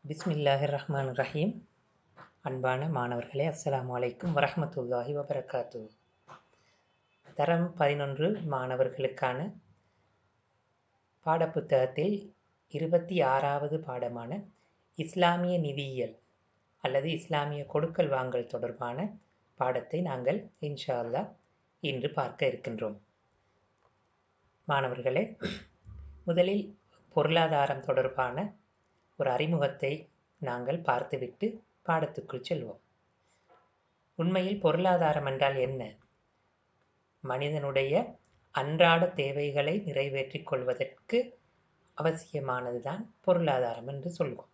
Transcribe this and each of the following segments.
பிஸ்மில்லாஹிர் ரஹ்மான் ரஹீம். அன்பான மாணவர்களே, அஸ்ஸலாமு அலைக்கும் வரஹ்மத்துல்லாஹி வபரகாத்து. தரம் 11 மாணவர்களுக்கான பாடப்புத்தகத்தில் 26வது பாடமான இஸ்லாமிய நிதியியல் அல்லது இஸ்லாமிய கொடுக்கல் வாங்கல் தொடர்பான பாடத்தை நாங்கள் இன்ஷா அல்லாஹ் இன்று பார்க்க இருக்கின்றோம். மாணவர்களே, முதலில் பொருளாதாரம் தொடர்பான ஒரு அறிமுகத்தை நாங்கள் பார்த்துவிட்டு பாடத்துக்குள் செல்வோம். உண்மையில் பொருளாதாரம் என்றால் என்ன? மனிதனுடைய அன்றாட தேவைகளை நிறைவேற்றிக் கொள்வதற்கு அவசியமானதுதான் பொருளாதாரம் என்று சொல்வோம்.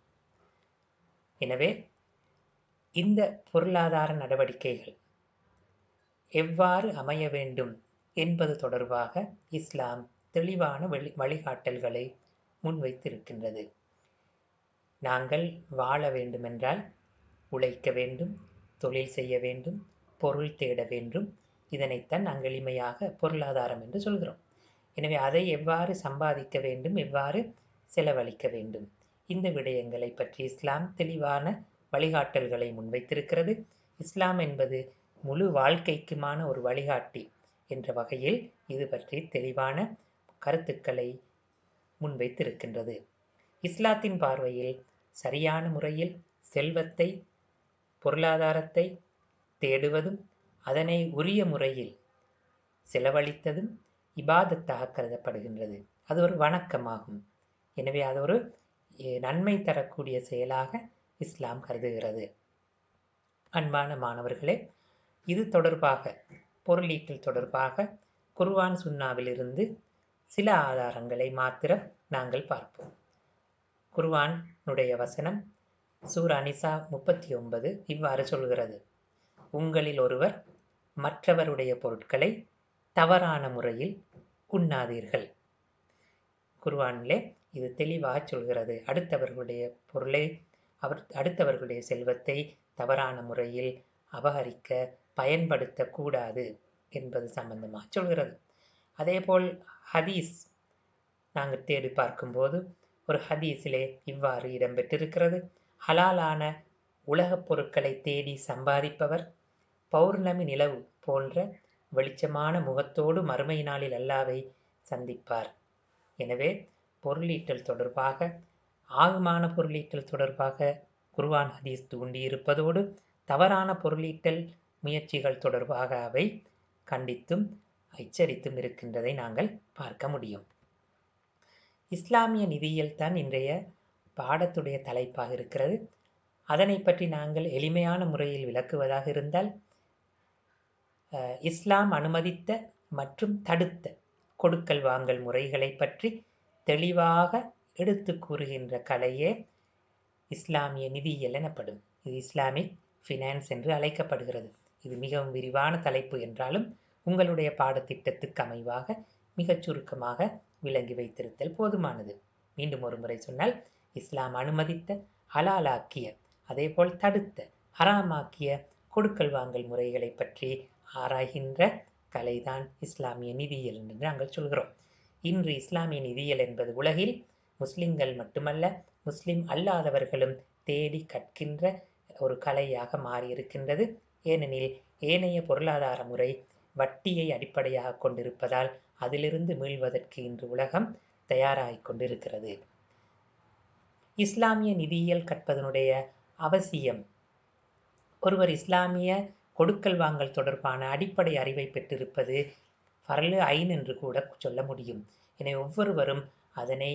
எனவே இந்த பொருளாதார நடவடிக்கைகள் எவ்வாறு அமைய வேண்டும் என்பது தொடர்பாக இஸ்லாம் தெளிவான வழிகாட்டல்களை முன்வைத்திருக்கின்றது. நாங்கள் வாழ வேண்டுமென்றால் உழைக்க வேண்டும், தொழில் செய்ய வேண்டும், பொருள் தேட வேண்டும். இதனைத்தான் நாங்கள் எளிமையாக பொருளாதாரம் என்று சொல்கிறோம். எனவே அதை எவ்வாறு சம்பாதிக்க வேண்டும், எவ்வாறு செலவழிக்க வேண்டும், இந்த விடயங்களை பற்றி இஸ்லாம் தெளிவான வழிகாட்டல்களை முன்வைத்திருக்கிறது. இஸ்லாம் என்பது முழு வாழ்க்கைக்குமான ஒரு வழிகாட்டி என்ற வகையில் இது பற்றி தெளிவான கருத்துக்களை முன்வைத்திருக்கின்றது. இஸ்லாத்தின் பார்வையில் சரியான முறையில் செல்வத்தை, பொருளாதாரத்தை தேடுவதும் அதனை உரிய முறையில் செலவழித்ததும் இபாதத்தாக கருதப்படுகின்றது. அது ஒரு வணக்கமாகும். எனவே அது ஒரு நன்மை தரக்கூடிய செயலாக இஸ்லாம் கருதுகிறது. அன்பான மாணவர்களே, இது தொடர்பாக பொருளீட்டல் தொடர்பாக குர்ஆன் சுன்னாவிலிருந்து சில ஆதாரங்களை மாத்திரம் நாங்கள் பார்ப்போம். குர்ஆனுடைய வசனம் சூரா நிசா 39 இவ்வாறு சொல்கிறது: உங்களில் ஒருவர் மற்றவருடைய பொருட்களை தவறான முறையில் உண்ணாதீர்கள். குர்ஆனிலே இது தெளிவாக சொல்கிறது. அடுத்தவர்களுடைய பொருளை, அடுத்தவர்களுடைய செல்வத்தை தவறான முறையில் அபகரிக்க பயன்படுத்தக்கூடாது என்பது சம்பந்தமாக சொல்கிறது. அதேபோல் ஹதீஸ் நாங்கள் தேடி பார்க்கும்போது ஒரு ஹதீஸிலே இவ்வாறு இடம்பெற்றிருக்கிறது: ஹலாலான உலகப் பொருட்களை தேடி சம்பாதிப்பவர் பௌர்ணமி நிலவு போன்ற வெளிச்சமான முகத்தோடு மறுமை நாளில் அல்லாஹ்வை சந்திப்பார். எனவே பொருளீட்டல் தொடர்பாக, ஆகுமான பொருளீட்டல் தொடர்பாக குர்ஆன் ஹதீஸ் தூண்டியிருப்பதோடு தவறான பொருளீட்டல் முயற்சிகள் தொடர்பாக அவை கண்டித்தும் எச்சரித்தும் இருக்கின்றதை நாங்கள் பார்க்க முடியும். இஸ்லாமிய நிதியியல் தான் இன்றைய பாடத்துடைய தலைப்பாக இருக்கிறது. அதனை பற்றி நாங்கள் எளிமையான முறையில் விளக்குவதாக இருந்தால், இஸ்லாம் அனுமதித்த மற்றும் தடுத்த கொடுக்கல் வாங்கல் முறைகளை பற்றி தெளிவாக எடுத்து கூறுகின்ற கலையே இஸ்லாமிய நிதியியல் எனப்படும். இது இஸ்லாமிக் ஃபினான்ஸ் என்று அழைக்கப்படுகிறது. இது மிகவும் விரிவான தலைப்பு என்றாலும் உங்களுடைய பாடத்திட்டத்துக்கு அமைவாக மிகச் சுருக்கமாக விளங்கி வைத்திருத்தல் போதுமானது. மீண்டும் ஒரு முறை சொன்னால், இஸ்லாம் அனுமதித்த, ஹலாலாக்கிய, அதேபோல் தடுத்த, ஹராமாக்கிய கொடுக்கல் வாங்கல் முறைகளை பற்றி ஆராய்கின்ற கலைதான் இஸ்லாமிய நிதியியல் என்று நாங்கள் சொல்கிறோம். இன்று இஸ்லாமிய நிதியியல் என்பது உலகில் முஸ்லிம்கள் மட்டுமல்ல, முஸ்லிம் அல்லாதவர்களும் தேடி கற்கின்ற ஒரு கலையாக மாறியிருக்கின்றது. ஏனெனில் ஏனைய பொருளாதார முறை வட்டியை அடிப்படையாக கொண்டிருப்பதால் அதிலிருந்து மீள்வதற்கு இன்று உலகம் தயாராகிக் கொண்டிருக்கிறது. இஸ்லாமிய நிதியியல் கற்பதனுடைய அவசியம்: ஒருவர் இஸ்லாமிய கொடுக்கல் வாங்கல் தொடர்பான அடிப்படை அறிவை பெற்றிருப்பது ஃபர்லு ஐன் என்று கூட சொல்ல முடியும். எனவே ஒவ்வொருவரும் அதனை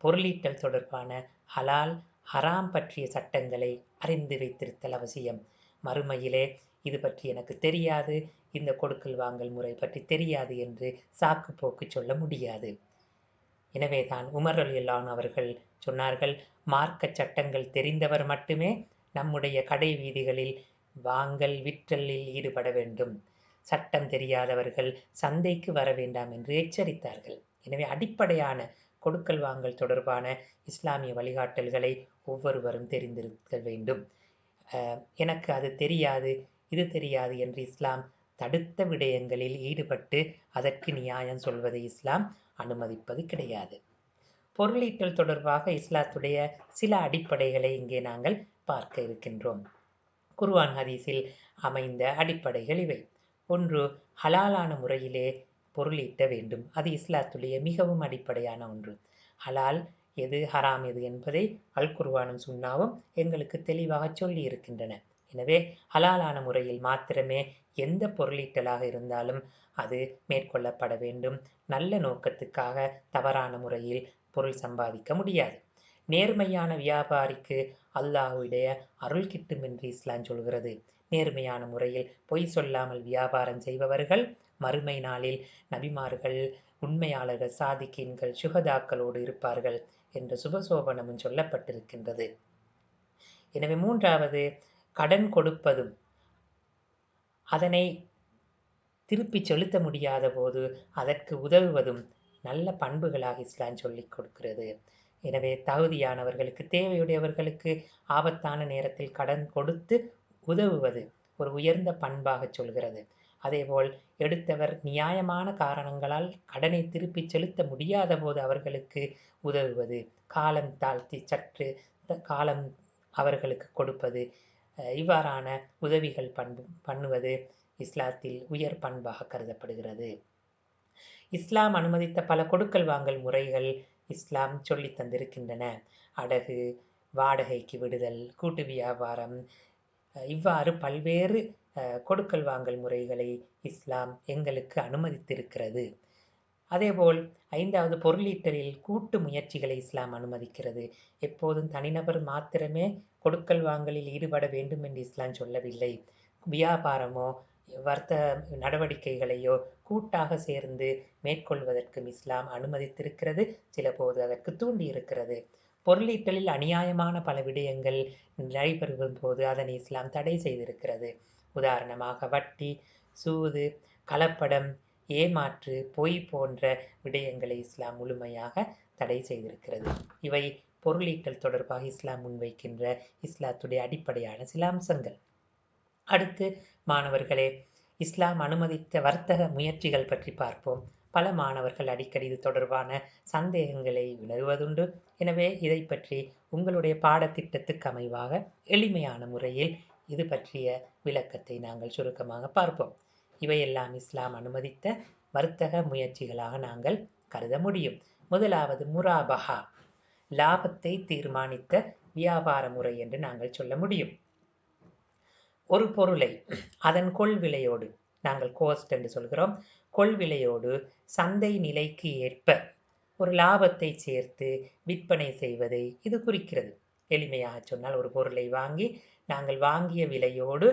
பொருளீட்டல் தொடர்பான ஹலால், ஹராம் பற்றிய சட்டங்களை அறிந்து வைத்திருத்தல் அவசியம். மறுமையிலே இது பற்றி எனக்கு தெரியாது, இந்த கொடுக்கல் வாங்கல் முறை பற்றி தெரியாது என்று சாக்கு போக்கு சொல்ல முடியாது. எனவே தான் உமர் ரலியல்லாஹு அன்ஹு அவர்கள் சொன்னார்கள், மார்க்க சட்டங்கள் தெரிந்தவர் மட்டுமே நம்முடைய கடை வீதிகளில் வாங்கல் விற்றலில் ஈடுபட வேண்டும், சட்டம் தெரியாதவர்கள் சந்தைக்கு வர வேண்டாம் என்று எச்சரித்தார்கள். எனவே அடிப்படையான கொடுக்கல் வாங்கல் தொடர்பான இஸ்லாமிய வழிகாட்டல்களை ஒவ்வொருவரும் தெரிந்திருக்க வேண்டும். எனக்கு அது தெரியாது, இது தெரியாது என்று இஸ்லாம் தடுத்த விடயங்களில் ஈடுபட்டு அதற்கு நியாயம் சொல்வதை இஸ்லாம் அனுமதிப்பது கிடையாது. பொருளீட்டல் தொடர்பாக இஸ்லாத்துடைய சில அடிப்படைகளை இங்கே நாங்கள் பார்க்க இருக்கின்றோம். குர்ஆன் ஹதீஸில் அமைந்த அடிப்படைகள் இவை. ஒன்று, ஹலாலான முறையிலே பொருளீட்ட வேண்டும். அது இஸ்லாத்துடைய மிகவும் அடிப்படையான ஒன்று. ஹலால் எது, ஹராம் எது என்பதை அல் குர்ஆனும் சுன்னாவும் எங்களுக்கு தெளிவாக சொல்லி இருக்கின்றன. எனவே ஹலாலான முறையில் மாத்திரமே எந்த பொருளீட்டலாக இருந்தாலும் அது மேற்கொள்ளப்பட வேண்டும். நல்ல நோக்கத்துக்காக தவறான முறையில் பொருள் சம்பாதிக்க முடியாது. நேர்மையான வியாபாரிக்கு அல்லாஹ்வுடைய அருள் கிட்டும் என்று இஸ்லாம் சொல்கிறது. நேர்மையான முறையில் பொய் சொல்லாமல் வியாபாரம் செய்பவர்கள் மறுமை நாளில் நபிமார்கள், உண்மையாளர்கள், சாதிக்கீன்கள், சுகதாக்களோடு இருப்பார்கள் என்ற சுபசோபனமும் சொல்லப்பட்டிருக்கின்றது. எனவே மூன்றாவது, கடன் கொடுப்பதும் அதனை திருப்பி செலுத்த முடியாத போது அதற்கு உதவுவதும் நல்ல பண்புகளாக இஸ்லாம் சொல்லிக் கொடுக்கிறது. எனவே தகுதியானவர்களுக்கு, தேவையுடையவர்களுக்கு ஆபத்தான நேரத்தில் கடன் கொடுத்து உதவுவது ஒரு உயர்ந்த பண்பாக சொல்கிறது. அதேபோல் எடுத்தவர் நியாயமான காரணங்களால் கடனை திருப்பி செலுத்த முடியாத போது அவர்களுக்கு உதவுவது, காலம் தாழ்த்தி சற்று காலம் அவர்களுக்கு கொடுப்பது, இவ்வாறான உதவிகள் பண்ணுவது இஸ்லாத்தில் உயர் பண்பாக கருதப்படுகிறது. இஸ்லாம் அனுமதித்த பல கொடுக்கல் வாங்கல் முறைகள் இஸ்லாம் சொல்லி தந்திருக்கின்றன. அடகு, வாடகைக்கு விடுதல், கூட்டு வியாபாரம், இவ்வாறு பல்வேறு கொடுக்கல் வாங்கல் முறைகளை இஸ்லாம் எங்களுக்கு அனுமதித்திருக்கிறது. அதேபோல் ஐந்தாவது, பொருளீட்டலில் கூட்டு முயற்சிகளை இஸ்லாம் அனுமதிக்கிறது. எப்போதும் தனிநபர் மாத்திரமே கொடுக்கல் வாங்கலில் ஈடுபட வேண்டும் என்று இஸ்லாம் சொல்லவில்லை. வியாபாரமோ வர்த்தக நடவடிக்கைகளையோ கூட்டாக சேர்ந்து மேற்கொள்வதற்கும் இஸ்லாம் அனுமதித்திருக்கிறது. சில போது அதற்கு தூண்டி இருக்கிறது. பொருளீட்டலில் அநியாயமான பல விடயங்கள் நடைபெறும் போது அதனை இஸ்லாம் தடை செய்திருக்கிறது. உதாரணமாக வட்டி, சூது, கலப்படம், ஏமாற்று, பொய் போன்ற விடயங்களை இஸ்லாம் முழுமையாக தடை செய்திருக்கிறது. இவை பொருளீட்டல் தொடர்பாக இஸ்லாம் முன்வைக்கின்ற இஸ்லாத்துடைய அடிப்படையான சில அம்சங்கள். அடுத்து மாணவர்களே, இஸ்லாம் அனுமதித்த வர்த்தக முயற்சிகள் பற்றி பார்ப்போம். பல மாணவர்கள் அடிக்கடி இது தொடர்பான சந்தேகங்களை வினவுவதுண்டு. எனவே இதை பற்றி உங்களுடைய பாடத்திட்டத்துக்கு அமைவாக எளிமையான முறையில் இது பற்றிய விளக்கத்தை நாங்கள் சுருக்கமாக பார்ப்போம். இவையெல்லாம் இஸ்லாம் அனுமதித்த வர்த்தக முயற்சிகளாக நாங்கள் கருத முடியும். முதலாவது முராபஹா, லாபத்தை தீர்மானித்த வியாபார முறை என்று நாங்கள் சொல்ல முடியும். ஒரு பொருளை அதன் கொள்விலையோடு, நாங்கள் கோஸ்ட் என்று சொல்கிறோம், கொள்விலையோடு சந்தை நிலைக்கு ஏற்ப ஒரு லாபத்தை சேர்த்து விற்பனை செய்வதை இது குறிக்கிறது. எளிமையாக சொன்னால், ஒரு பொருளை வாங்கி நாங்கள் வாங்கிய விலையோடு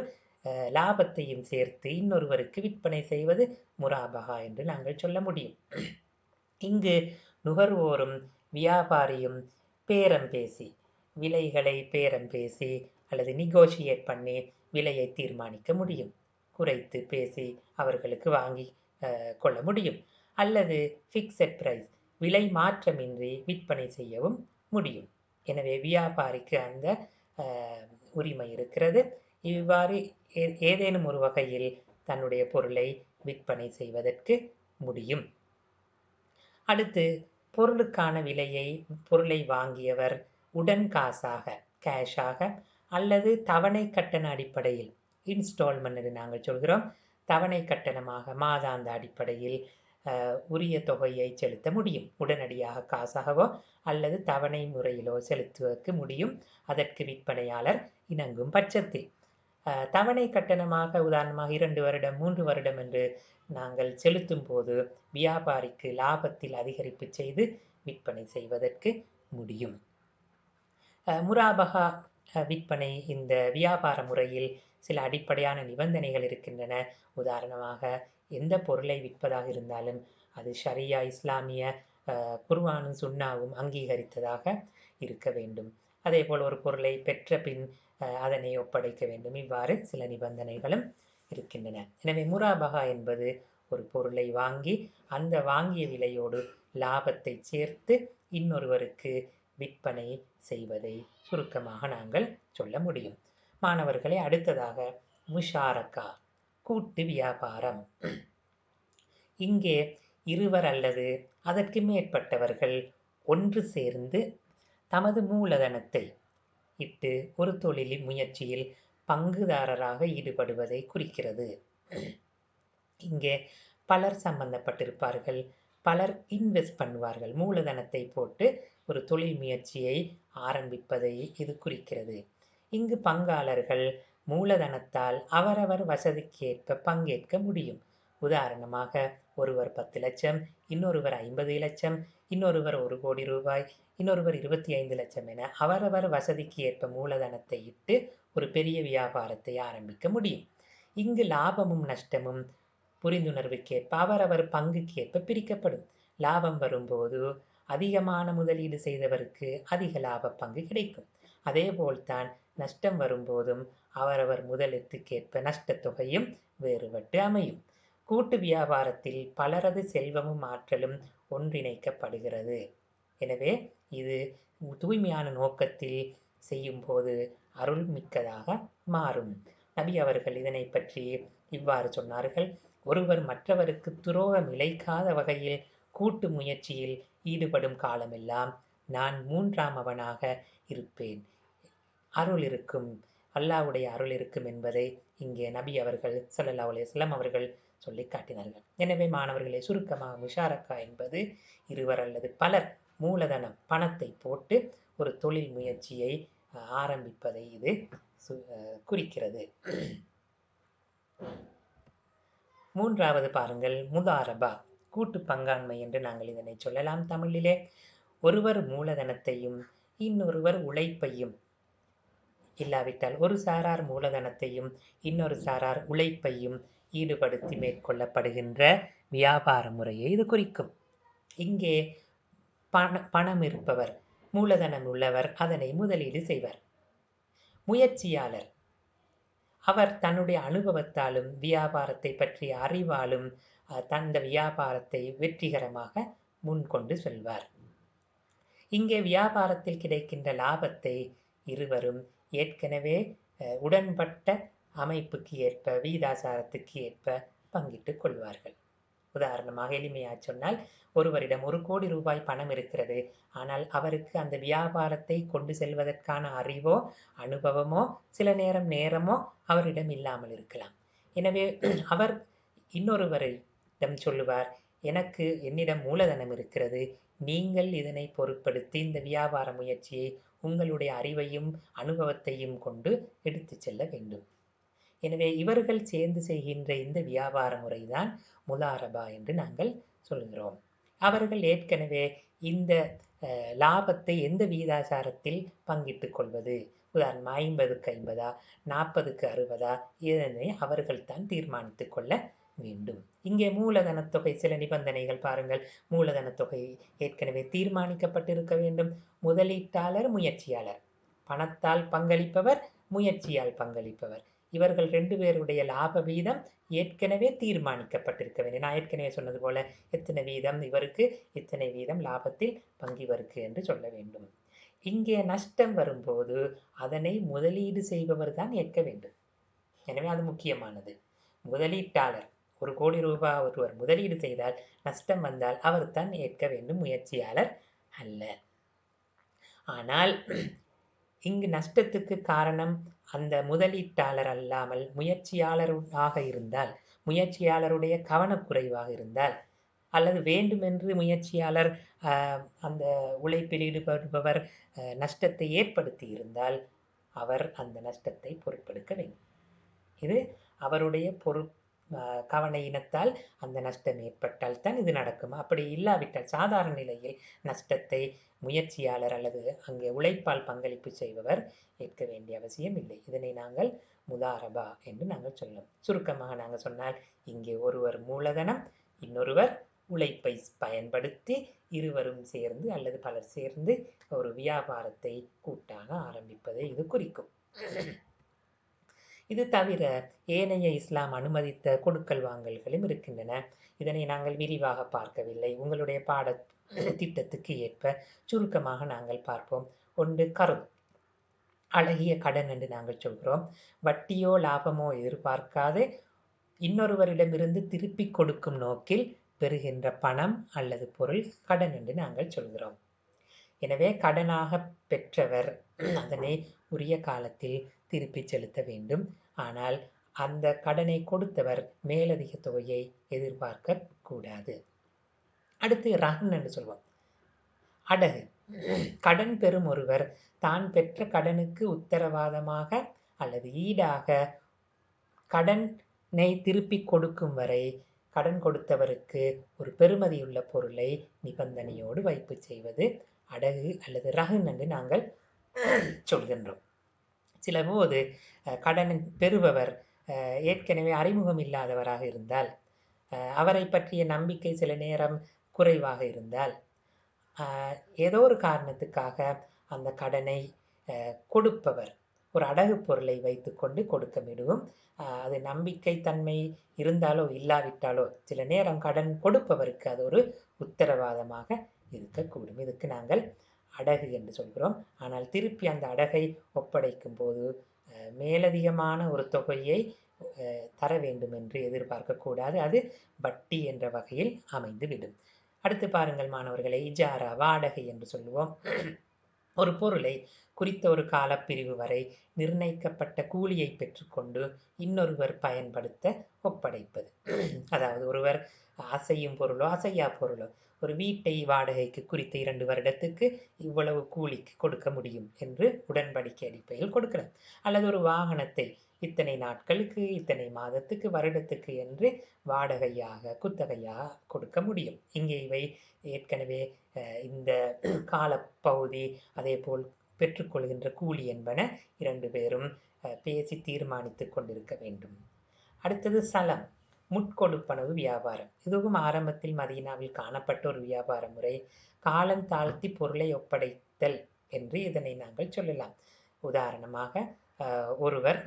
லாபத்தையும் சேர்த்து இன்னொருவருக்கு விற்பனை செய்வது முராபஹா என்று நாங்கள் சொல்ல முடியும். இங்கு நுகர்வோரும் வியாபாரியும் பேரம் பேசி, விலைகளை பேரம் பேசி அல்லது நிகோஷியேட் பண்ணி விலையை தீர்மானிக்க முடியும். குறைத்து பேசி அவர்களுக்கு வாங்கி கொள்ள முடியும். அல்லது ஃபிக்ஸட் பிரைஸ், விலை மாற்றமின்றி விற்பனை செய்யவும் முடியும். எனவே வியாபாரிக்கு அந்த உரிமை இருக்கிறது. இவ்வாறு ஏதேனும் ஒரு வகையில் தன்னுடைய பொருளை விற்பனை செய்வதற்கு முடியும். அடுத்து, பொருளுக்கான விலையை பொருளை வாங்கியவர் உடன் காசாக, கேஷாக அல்லது தவணை கட்டண அடிப்படையில், இன்ஸ்டால்மெண்ட் என்று நாங்கள் சொல்கிறோம், தவணை கட்டணமாக மாதாந்த அடிப்படையில் உரிய தொகையை செலுத்த முடியும். உடனடியாக காசாகவோ அல்லது தவணை முறையிலோ செலுத்துவதற்கு முடியும், அதற்கு விற்பனையாளர் இணங்கும் பட்சத்தில். தவணை கட்டணமாக உதாரணமாக 2 வருடம் 3 வருடம் என்று நாங்கள் செலுத்தும் போது வியாபாரிக்கு லாபத்தில் அதிகரிப்பு செய்து விற்பனை செய்வதற்கு முடியும். முராபஹா விற்பனை, இந்த வியாபார முறையில் சில அடிப்படையான நிபந்தனைகள் இருக்கின்றன. உதாரணமாக, எந்த பொருளை விற்பதாக இருந்தாலும் அது ஷரியா, இஸ்லாமிய குர்ஆனும் சுன்னாவும் அங்கீகரித்ததாக இருக்க வேண்டும். அதேபோல் ஒரு பொருளை பெற்ற பின் அதனை ஒப்படைக்க வேண்டும். இவ்வாறு சில நிபந்தனைகளும் இருக்கின்றன. எனவே முராபஹா என்பது ஒரு பொருளை வாங்கி அந்த வாங்கிய விலையோடு லாபத்தை சேர்த்து இன்னொருவருக்கு விற்பனை செய்வதை சுருக்கமாக நாங்கள் சொல்ல முடியும். மாணவர்களே, அடுத்ததாக முஷாரக்கா, கூட்டு வியாபாரம். இங்கே இருவர் அல்லது அதற்கு மேற்பட்டவர்கள் ஒன்று சேர்ந்து தமது மூலதனத்தை இட்டு ஒரு தொழிலின் முயற்சியில் பங்குதாரராக ஈடுபடுவதை குறிக்கிறது. இங்கே பலர் சம்பந்தப்பட்டிருப்பார்கள், பலர் இன்வெஸ்ட் பண்ணுவார்கள். மூலதனத்தை போட்டு ஒரு தொழில் முயற்சியை ஆரம்பிப்பதை இது குறிக்கிறது. இங்கு பங்காளர்கள் மூலதனத்தால் அவரவர் வசதிக்கேற்ப பங்கேற்க முடியும். உதாரணமாக ஒருவர் 10 லட்சம், இன்னொருவர் 50 லட்சம், இன்னொருவர் 1 கோடி ரூபாய், இன்னொருவர் 25 லட்சம் என அவரவர் வசதிக்கு ஏற்ப மூலதனத்தை இட்டு ஒரு பெரிய வியாபாரத்தை ஆரம்பிக்க முடியும். இங்கு லாபமும் நஷ்டமும் புரிந்துணர்வுக்கேற்ப அவரவர் பங்குக்கேற்ப பிரிக்கப்படும். லாபம் வரும்போது அதிகமான முதலீடு செய்தவருக்கு அதிக லாப பங்கு கிடைக்கும். அதேபோல்தான் நஷ்டம் வரும்போதும் அவரவர் முதலீட்டுக்கேற்ப நஷ்டத் தொகையும் வேறுபட்டு அமையும். கூட்டு வியாபாரத்தில் பலரது செல்வமும் ஆற்றலும் ஒன்றிணைக்கப்படுகிறது. எனவே இது தூய்மையான நோக்கத்தில் செய்யும்போது அருள் மிக்கதாக மாறும். நபி அவர்கள் இதனை பற்றி இவ்வாறு சொன்னார்கள்: ஒருவர் மற்றவருக்கு துரோகம் இழைக்காத வகையில் கூட்டு முயற்சியில் ஈடுபடும் காலமெல்லாம் நான் 3ஆமவனாக இருப்பேன். அருள் இருக்கும், அல்லாஹ்வுடைய அருள் இருக்கும் என்பதை இங்கே நபி அவர்கள் ஸல்லல்லாஹு அலைஹி வஸல்லம் அவர்கள் சொல்லி காட்டினார்கள். எனவே மாணவர்களே, சுருக்கமாக முஷாரக்கா என்பது இருவர் அல்லது பலர் மூலதனம் பணத்தை போட்டு ஒரு தொழில் முயற்சியை ஆரம்பிப்பதை இது குறிக்கிறது. 3வது பாருங்கள், முதாரபா, கூட்டு பங்காண்மை என்று நாங்கள் இதனை சொல்லலாம் தமிழிலே. ஒருவர் மூலதனத்தையும் இன்னொருவர் உழைப்பையும், இல்லாவிட்டால் ஒரு சாரார் மூலதனத்தையும் இன்னொரு சாரார் உழைப்பையும் ஈடுபடுத்தி மேற்கொள்ளப்படுகின்ற வியாபார முறையை இது குறிக்கும். இங்கே பணம் இருப்பவர், மூலதனம் உள்ளவர் அதனை முதலீடு செய்வார். முயற்சியாளர் அவர் தன்னுடைய அனுபவத்தாலும் வியாபாரத்தை பற்றிய அறிவாலும் தந்த வியாபாரத்தை வெற்றிகரமாக முன்கொண்டு செல்வார். இங்கே வியாபாரத்தில் கிடைக்கின்ற லாபத்தை இருவரும் ஏற்கனவே உடன்பட்ட அமைப்புக்கு ஏற்ப, வீதாசாரத்துக்கு ஏற்ப பங்கிட்டுக் கொள்வார்கள். உதாரணமாக எளிமையாக சொன்னால், ஒருவரிடம் 1 கோடி ரூபாய் பணம் இருக்கிறது. ஆனால் அவருக்கு அந்த வியாபாரத்தை கொண்டு செல்வதற்கான அறிவோ அனுபவமோ சில நேரமோ அவரிடம் இல்லாமல் இருக்கலாம். எனவே அவர் இன்னொருவரிடம் சொல்லுவார், என்னிடம் மூலதனம் இருக்கிறது, நீங்கள் இதனை பொருட்படுத்தி இந்த வியாபார முயற்சியை உங்களுடைய அறிவையும் அனுபவத்தையும் கொண்டு எடுத்து செல்ல வேண்டும். எனவே இவர்கள் சேர்ந்து செய்கின்ற இந்த வியாபார முறைதான் முதாரபா என்று நாங்கள் சொல்கிறோம். அவர்கள் ஏற்கனவே இந்த லாபத்தை எந்த வீதாசாரத்தில் பங்கிட்டுக் கொள்வது, உதாரணம் 50க்கு 50, 40க்கு 60, இதனை அவர்கள் தான் தீர்மானித்துக் கொள்ள வேண்டும். இங்கே மூலதன தொகை சில நிபந்தனைகள் பாருங்கள். மூலதன தொகை ஏற்கனவே தீர்மானிக்கப்பட்டிருக்க வேண்டும். முதலீட்டாளர், முயற்சியாளர், பணத்தால் பங்களிப்பவர், முயற்சியால் பங்களிப்பவர், இவர்கள் 2 பேருடைய லாப வீதம் ஏற்கனவே தீர்மானிக்கப்பட்டிருக்க வேண்டும். நான் ஏற்கனவே சொன்னது போல எத்தனை வீதம் இவருக்கு, இத்தனை வீதம் லாபத்தில் பங்கிவருக்கு என்று சொல்ல வேண்டும். இங்கே நஷ்டம் வரும்போது அதனை முதலீடு செய்பவர் தான் ஏற்க வேண்டும். எனவே அது முக்கியமானது. முதலீட்டாளர் 1 கோடி ரூபாய் ஒருவர் முதலீடு செய்தால் நஷ்டம் வந்தால் அவர் தான் ஏற்க வேண்டும், முயற்சியாளர் அல்ல. ஆனால் இங்கு நஷ்டத்துக்கு காரணம் அந்த முதலீட்டாளர் அல்லாமல் முயற்சியாளராக இருந்தால், முயற்சியாளருடைய கவனக்குறைவாக இருந்தால், அல்லது வேண்டுமென்று முயற்சியாளர் அந்த உழைப்பில் ஈடுபடுபவர் நஷ்டத்தை ஏற்படுத்தி இருந்தால் அவர் அந்த நஷ்டத்தை பொறுப்பெடுக்க வேண்டும். இது அவருடைய கவன இனத்தால் அந்த நஷ்டம் ஏற்பட்டால் தான் இது நடக்கும். அப்படி இல்லாவிட்டால் சாதாரண நிலையில் நஷ்டத்தை முயற்சியாளர் அல்லது அங்கே உழைப்பால் பங்களிப்பு செய்பவர் ஏற்க வேண்டிய அவசியம் இல்லை. இதனை நாங்கள் முதாரபா என்று நாங்கள் சொல்லலாம். சுருக்கமாக நாங்கள் சொன்னால், இங்கே ஒருவர் மூலதனம், இன்னொருவர் உழைப்பை பயன்படுத்தி இருவரும் சேர்ந்து அல்லது பலர் சேர்ந்து ஒரு வியாபாரத்தை கூட்டாக ஆரம்பிப்பதை இது குறிக்கும். இது தவிர ஏனைய இஸ்லாம் அனுமதித்த கொடுக்கல் வாங்கல்களும் இருக்கின்றன. இதனை நாங்கள் விரிவாக பார்க்கவில்லை. உங்களுடைய பாட திட்டத்துக்கு ஏற்ப சுருக்கமாக நாங்கள் பார்ப்போம். ஒன்று கருத், அழகிய கடன் என்று நாங்கள் சொல்கிறோம். வட்டியோ லாபமோ எதிர்பார்க்காது இன்னொருவரிடமிருந்து திருப்பிக் கொடுக்கும் நோக்கில் பெறுகின்ற பணம் அல்லது பொருள் கடன் என்று நாங்கள் சொல்கிறோம். எனவே கடனாக பெற்றவர் அதனை உரிய காலத்தில் திருப்பி செலுத்த வேண்டும். ஆனால் அந்த கடனை கொடுத்தவர் மேலதிக தொகையை எதிர்பார்க்க கூடாது. அடுத்து ரஹன் என்று சொல்வோம். அடகு. கடன் பெறும் ஒருவர் தான் பெற்ற கடனுக்கு உத்தரவாதமாக அல்லது ஈடாக கடனை திருப்பி கொடுக்கும் வரை கடன் கொடுத்தவருக்கு ஒரு பெறுமதியுள்ள பொருளை நிபந்தனையோடு வைப்பு செய்வது அடகு அல்லது ரஹன் என்று நாங்கள் சொல்கின்றோம். சில போது கடன் பெறுபவர் ஏற்கனவே அறிமுகம் இல்லாதவராக இருந்தால், அவரை பற்றிய நம்பிக்கை சில நேரம் குறைவாக இருந்தால், ஏதோ ஒரு காரணத்துக்காக அந்த கடனை கொடுப்பவர் ஒரு அடகு பொருளை வைத்துக்கொண்டு கொடுக்க விடுவோம். அது நம்பிக்கை தன்மை இருந்தாலோ இல்லாவிட்டாலோ சில நேரம் கடன் கொடுப்பவருக்கு அது ஒரு உத்தரவாதமாக இருக்கக்கூடும். இதுக்கு நாங்கள் அடகு என்று சொல்கிறோம். ஆனால் திருப்பி அந்த அடகை ஒப்படைக்கும் போது மேலதிகமான ஒரு தொகையை தர வேண்டும் என்று எதிர்பார்க்கக்கூடாது. அது வட்டி என்ற வகையில் அமைந்துவிடும். அடுத்து பாருங்கள் மாணவர்களை, இஜாரா வாடகை என்று சொல்லுவோம். ஒரு பொருளை குறித்த ஒரு காலப்பிரிவு வரை நிர்ணயிக்கப்பட்ட கூலியை பெற்றுக்கொண்டு இன்னொருவர் பயன்படுத்த ஒப்படைப்பது. அதாவது ஒருவர் அசையும் பொருளோ அசையா பொருளோ ஒரு வீட்டை வாடகைக்கு குறித்த 2 வருடத்துக்கு இவ்வளவு கூலிக்கு கொடுக்க முடியும் என்று உடன்படிக்கை அடிப்படையில் கொடுக்கலாம். அல்லது ஒரு வாகனத்தை இத்தனை நாட்களுக்கு இத்தனை மாதத்துக்கு வருடத்துக்கு என்று வாடகையாக குத்தகையாக கொடுக்க முடியும். இங்கே இவை ஏற்கனவே இந்த காலப்பகுதி அதே போல் பெற்றுக்கொள்கின்ற கூலி என்பன 2 பேரும் பேசி தீர்மானித்து கொண்டிருக்க வேண்டும். அடுத்தது சலம், முட்கொடுப்பனவு வியாபாரம். இதுவும் ஆரம்பத்தில் மதீனாவில் காணப்பட்ட ஒரு வியாபார முறை. காலம் தாழ்த்தி பொருளை ஒப்படைத்தல் என்று இதனை நாங்கள் சொல்லலாம். உதாரணமாக ஒருவர்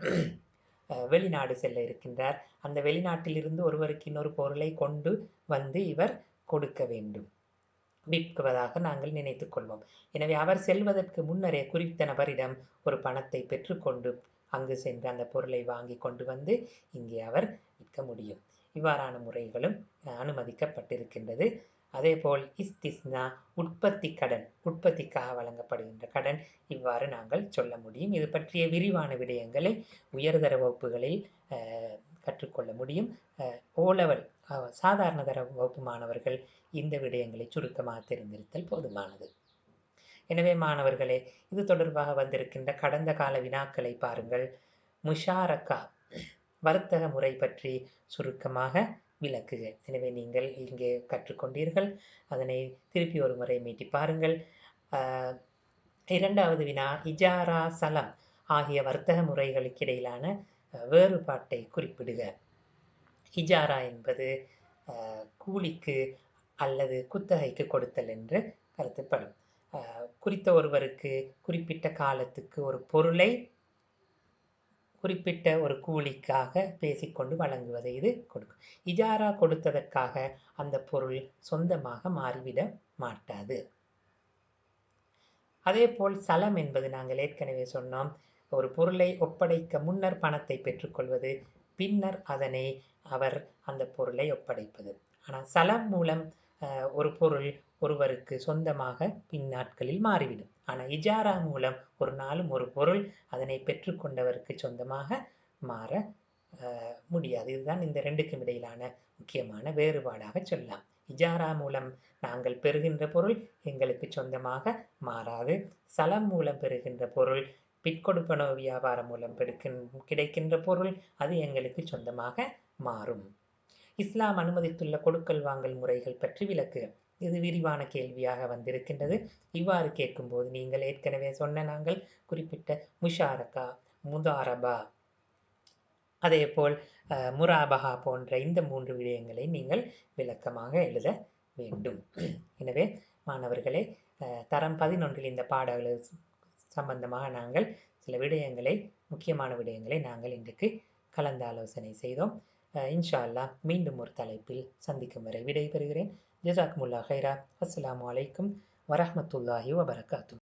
வெளிநாடு செல்ல இருக்கின்றார். அந்த வெளிநாட்டிலிருந்து ஒருவருக்கு இன்னொரு பொருளை கொண்டு வந்து இவர் கொடுக்க வேண்டும், விற்குவதாக நாங்கள் நினைத்து கொள்வோம். எனவே அவர் செல்வதற்கு முன்னரே குறித்த நபரிடம் ஒரு பணத்தை பெற்றுக்கொண்டு அங்கு சென்று அந்த பொருளை வாங்கி கொண்டு வந்து இங்கே அவர் விற்க முடியும். இவ்வாறான முறைகளும் அனுமதிக்கப்பட்டிருக்கின்றது. அதே போல் இஸ்திஸ்னா, உற்பத்தி கடன், உற்பத்திக்காக வழங்கப்படுகின்ற கடன், இவ்வாறு நாங்கள் சொல்ல முடியும். இது பற்றிய விரிவான விடயங்களை உயர்தர வகுப்புகளில் கற்றுக்கொள்ள முடியும். ஓலெவல் சாதாரண தர வகுப்பு மாணவர்கள் இந்த விடயங்களை சுருக்கமாக தெரிந்திருத்தல் போதுமானது. எனவே மாணவர்களே, இது தொடர்பாக வந்திருக்கின்ற கடந்த கால வினாக்களை பாருங்கள். முஷாரக்கா வர்த்தக முறை பற்றி சுருக்கமாக விளக்குக. எனவே நீங்கள் இங்கே கற்றுக்கொண்டீர்கள். அதனை திருப்பி ஒரு முறை மீட்டி பாருங்கள். 2வது வினா, இஜாரா சலம் ஆகிய வர்த்தக முறைகளுக்கு இடையிலான வேறுபாட்டை குறிப்பிடுக. இஜாரா என்பது கூலிக்கு அல்லது குத்தகைக்கு கொடுத்தல் என்று கருதப்படும். குறித்த ஒருவருக்கு குறிப்பிட்ட காலத்துக்கு ஒரு பொருளை குறிப்பிட்ட ஒரு கூலிக்காக பேசிக்கொண்டு வழங்குவதை இது கொடுக்கும். இஜாரா கொடுத்ததற்காக அந்த பொருள் சொந்தமாக மாறிவிட மாட்டாது. அதே போல் சலம் என்பது நாங்கள் ஏற்கனவே சொன்னோம், ஒரு பொருளை ஒப்படைக்க முன்னர் பணத்தை பெற்றுக்கொள்வது, பின்னர் அதனை அவர் அந்த பொருளை ஒப்படைப்பது. ஆனால் சலம் மூலம் ஒரு பொருள் ஒருவருக்கு சொந்தமாக பின்னாட்களில் மாறிவிடும். ஆனால் இஜாரா மூலம் ஒரு நாளும் ஒரு பொருள் அதனை பெற்றுக்கொண்டவருக்கு சொந்தமாக மாற முடியாது. இதுதான் இந்த 2க்கும் இடையிலான முக்கியமான வேறுபாடாக சொல்லலாம். இஜாரா மூலம் நாங்கள் பெறுகின்ற பொருள் எங்களுக்கு சொந்தமாக மாறாது. சலம் மூலம் பெறுகின்ற பொருள், பிற்கொடுப்பனவு வியாபாரம் மூலம் கிடைக்கின்ற பொருள் அது எங்களுக்கு சொந்தமாக மாறும். இஸ்லாம் அனுமதித்துள்ள கொடுக்கல் வாங்கல் முறைகள் பற்றி விளக்குக. இது விரிவான கேள்வியாக வந்திருக்கின்றது. இவ்வாறு கேட்கும்போது நீங்கள் ஏற்கனவே சொன்ன நாங்கள் குறிப்பிட்ட முஷாரக்கா, முதாரபா, அதே போல் முராபஹா போன்ற இந்த 3 விடயங்களை நீங்கள் விளக்கமாக எழுத வேண்டும். எனவே மாணவர்களே, தரம் 11 இந்த பாடங்கள் சம்பந்தமாக நாங்கள் சில விடயங்களை, முக்கியமான விடயங்களை நாங்கள் இன்றைக்கு கலந்தாலோசனை செய்தோம். இன்ஷா அல்லாஹ் மீண்டும் ஒரு தலைப்பில் சந்திக்கும் வரை விடைபெறுகிறேன். ஜஸாக்குமுல்லாஹ் கைரா. அஸ்ஸலாமு அலைக்கும் வரஹ்மத்துல்லாஹி வபரகாத்துஹு.